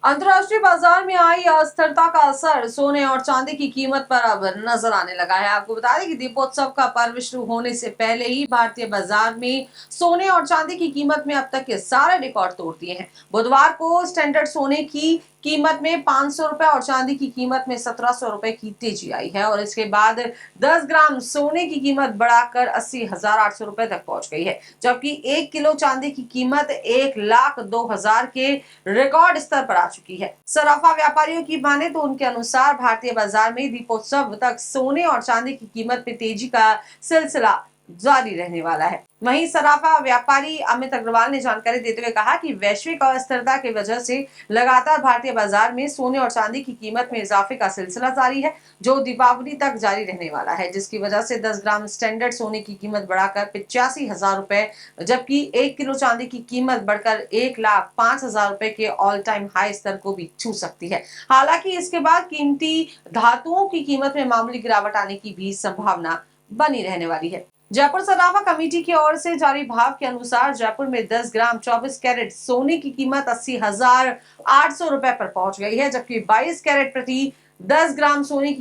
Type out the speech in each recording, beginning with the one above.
अंतर्राष्ट्रीय बाजार में आई अस्थिरता का असर सोने और चांदी की कीमत पर अब नजर आने लगा है। आपको बता दें कि दीपोत्सव का पर्व शुरू होने से पहले ही भारतीय बाजार में सोने और चांदी की कीमत में अब तक के सारे रिकॉर्ड तोड़ दिए हैं। बुधवार को स्टैंडर्ड सोने की कीमत में 500 रुपए और चांदी की कीमत में 1700 रुपए की तेजी आई है और इसके बाद 10 ग्राम सोने की कीमत बढ़ाकर 80,800 रुपए तक पहुंच गई है, जबकि 1 किलो चांदी की कीमत 1,02,000 के रिकॉर्ड स्तर पर आ चुकी है। सराफा व्यापारियों की माने तो उनके अनुसार भारतीय बाजार में दीपोत्सव तक सोने और चांदी की कीमत में तेजी का सिलसिला जारी रहने वाला है। वहीं सराफा व्यापारी अमित अग्रवाल ने जानकारी देते हुए कहा कि वैश्विक अस्थिरता की वजह से लगातार भारतीय बाजार में सोने और चांदी की कीमत में इजाफे का सिलसिला जारी है, जो दीपावली तक जारी रहने वाला है, जिसकी वजह से 10 ग्राम स्टैंडर्ड सोने की कीमत बढ़ाकर 85,000 रुपए, जबकि 1 किलो चांदी की कीमत बढ़कर 1,05,000 रुपए के ऑल टाइम हाई स्तर को भी छू सकती है। हालांकि इसके बाद कीमती धातुओं की कीमत में मामूली गिरावट आने की भी संभावना बनी रहने वाली है। जयपुर सराफा कमेटी की ओर से जारी भाव के अनुसार जयपुर में 10 ग्राम 24 कैरेट सोने की कीमत 80,800 रुपए पर पहुंच गई है, जबकि 22 कैरेट प्रति 10 ग्राम सोने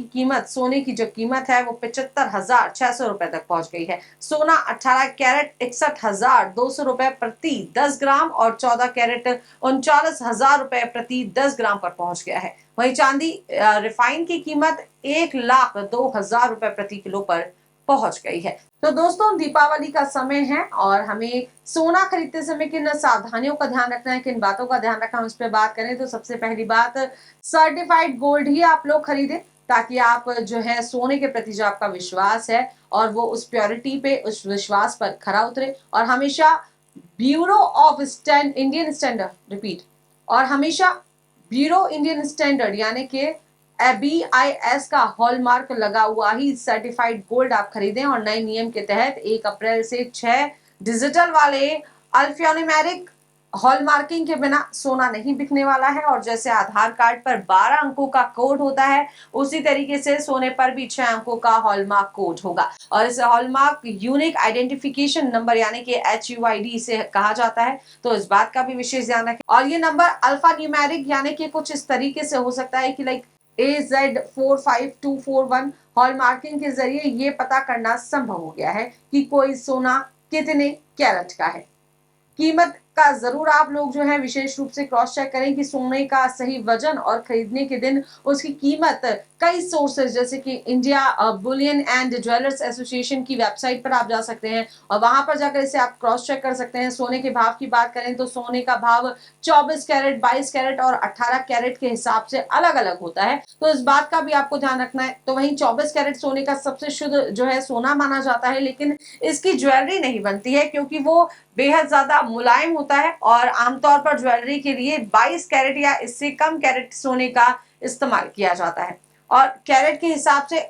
की जो कीमत है वो 75,600 रुपए तक पहुंच गई है। सोना 18 कैरेट 61,200 रुपए प्रति 10 ग्राम और 14 कैरेट 39,000 रुपए प्रति 10 ग्राम पर पहुंच गया है। वहीं चांदी रिफाइन की कीमत 1,02,000 रुपए प्रति किलो पर पहुंच गई है। तो दोस्तों, दीपावली का समय है और हमें सोना खरीदते समय किन सावधानियों का ध्यान रखना है, किन बातों का ध्यान रखना है, उस पर बात करें तो सबसे पहली बात, सर्टिफाइड गोल्ड ही आप लोग खरीदें, ताकि आप जो है सोने के प्रति जो आपका विश्वास है और वो उस प्योरिटी पे, उस विश्वास पर खरा उतरे। और हमेशा bureau of Indian standard repeat और हमेशा ब्यूरो इंडियन स्टैंडर्ड यानी कि BIS का हॉलमार्क लगा हुआ ही सर्टिफाइड गोल्ड आप खरीदें। और नए नियम के तहत 1 अप्रैल से 6 डिजिटल वाले अल्फान्यूमेरिक हॉलमार्किंग के बिना सोना नहीं बिकने वाला है। और जैसे आधार कार्ड पर 12 अंकों का कोड होता है, उसी तरीके से सोने पर भी 6 अंकों का हॉलमार्क कोड होगा और इसे हॉलमार्क यूनिक आइडेंटिफिकेशन नंबर यानी कि HUID से कहा जाता है। तो इस बात का भी विशेष ध्यान रखें। और ये नंबर अल्फा न्यूमेरिक यानी कि कुछ इस तरीके से हो सकता है कि लाइक AZ45241 हॉलमार्किंग के जरिए ये पता करना संभव हो गया है कि कोई सोना कितने कैरेट का है। कीमत का जरूर आप लोग जो है विशेष रूप से क्रॉस चेक करें कि सोने का सही वजन और खरीदने के दिन उसकी कीमत कई सोर्सेज जैसे कि India Boolean and jewellers association की वेबसाइट पर आप जा सकते हैं और वहां पर जाकर इसे आप क्रॉस चेक कर सकते हैं। सोने के भाव की बात करें तो सोने का भाव 24 कैरेट, 22 कैरेट और 18 कैरेट के हिसाब से अलग अलग होता है, तो इस बात का भी आपको ध्यान रखना है। तो वहीं 24 कैरेट सोने का सबसे शुद्ध जो है सोना माना जाता है, लेकिन इसकी ज्वेलरी नहीं बनती है क्योंकि वो बेहद ज्यादा मुलायम होता है और आमतौर पर ज्वेलरी के लिए 22 कैरेट या इससे कम कैरेट सोने का इस्तेमाल किया जाता है। और कैरेट के हिसाब से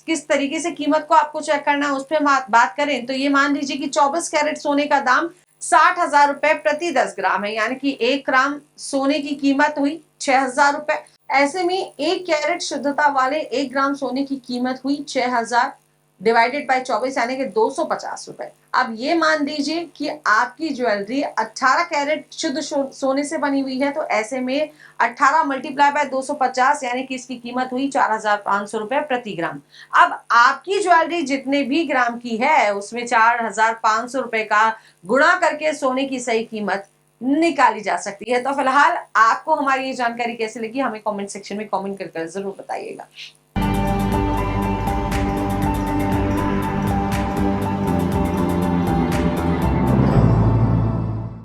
किस तरीके से कीमत को आपको चेक करना है उस पर बात करें तो ये मान लीजिए कि 24 कैरेट सोने का दाम 60,000 रुपए प्रति 10 ग्राम है, यानी कि 1 ग्राम सोने की कीमत हुई 6,000 रुपए। ऐसे में 1 कैरेट शुद्धता वाले 1 ग्राम सोने की कीमत हुई 6,000 डिवाइडेड बाय 24 यानी कि 250 रुपए। अब ये मान लीजिए कि आपकी ज्वेलरी 18 कैरेट शुद्ध सोने से बनी हुई है, तो ऐसे में 18 मल्टीप्लाई बाय 250 यानी कि इसकी कीमत हुई 4,500 रुपए प्रति ग्राम। अब आपकी ज्वेलरी जितने भी ग्राम की है उसमें 4,500 रुपए का गुणा करके सोने की सही कीमत निकाली जा सकती है। तो फिलहाल आपको हमारी ये जानकारी कैसी लगी हमें कमेंट सेक्शन में कमेंट कर जरूर बताइएगा।